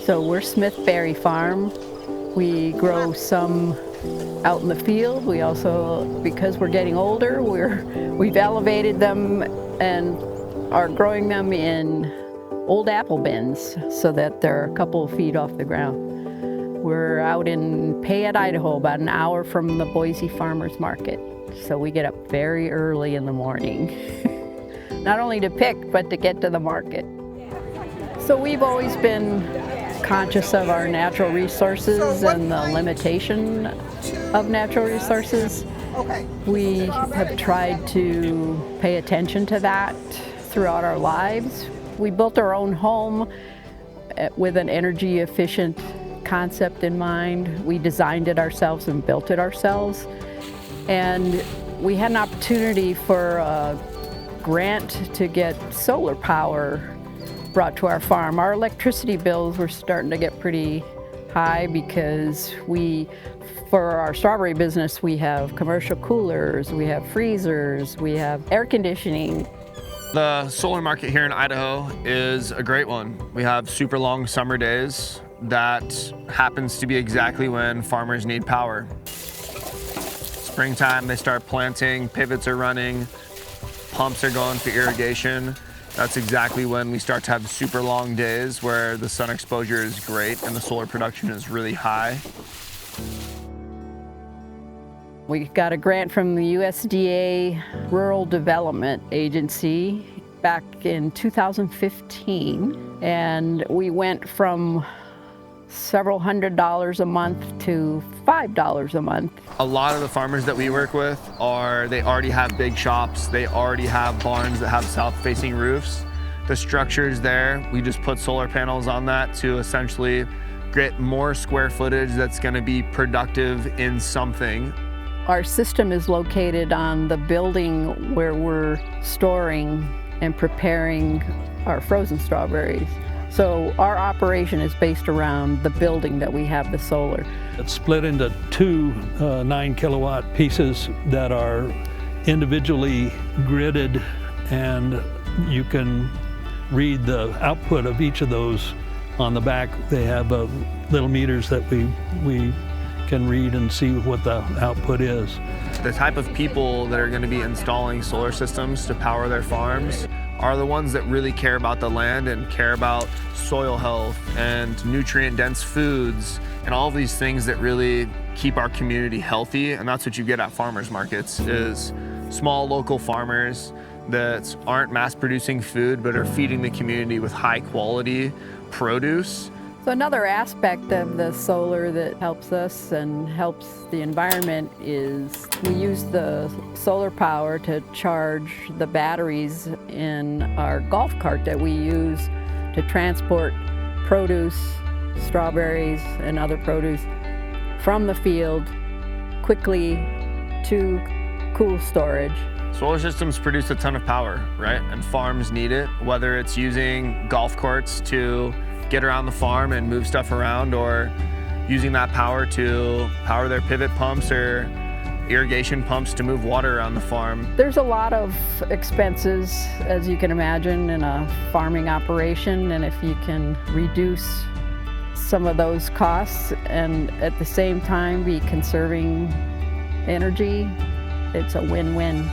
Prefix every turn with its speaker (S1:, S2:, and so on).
S1: So we're Smith Berry Farm. We grow some out in the field. We also, because we're getting older, we've elevated them and are growing them in old apple bins so that they're a couple of feet off the ground. We're out in Payette, Idaho, about an hour from the Boise Farmers Market. So we get up very early in the morning, not only to pick, but to get to the market. So we've always been conscious of our natural resources and the limitation of natural resources. We have tried to pay attention to that throughout our lives. We built our own home with an energy efficient concept in mind. We designed it ourselves and built it ourselves. And we had an opportunity for a grant to get solar power brought to our farm. Our electricity bills were starting to get pretty high because for our strawberry business, we have commercial coolers, we have freezers, we have air conditioning.
S2: The solar market here in Idaho is a great one. We have super long summer days. That happens to be exactly when farmers need power. Springtime, they start planting, pivots are running, pumps are going for irrigation. That's exactly when we start to have super long days where the sun exposure is great and the solar production is really high.
S1: We got a grant from the USDA Rural Development Agency back in 2015, and we went from several $100s a month to $5 a month.
S2: A lot of the farmers that we work with they already have big shops, they already have barns that have south-facing roofs. The structure's there, we just put solar panels on that to essentially get more square footage that's gonna be productive in something.
S1: Our system is located on the building where we're storing and preparing our frozen strawberries. So our operation is based around the building that we have the solar.
S3: It's split into two 9-kilowatt pieces that are individually gridded, and you can read the output of each of those on the back. They have little meters that we can read and see what the output is.
S2: The type of people that are going to be installing solar systems to power their farms are the ones that really care about the land and care about soil health and nutrient-dense foods and all of these things that really keep our community healthy. And that's what you get at farmers markets, is small local farmers that aren't mass-producing food but are feeding the community with high-quality produce.
S1: So another aspect of the solar that helps us and helps the environment is we use the solar power to charge the batteries in our golf cart that we use to transport produce, strawberries and other produce from the field quickly to cool storage.
S2: Solar systems produce a ton of power, right? And farms need it, whether it's using golf carts to get around the farm and move stuff around, or using that power to power their pivot pumps or irrigation pumps to move water around the farm.
S1: There's a lot of expenses, as you can imagine, in a farming operation, and if you can reduce some of those costs and at the same time be conserving energy, it's a win-win.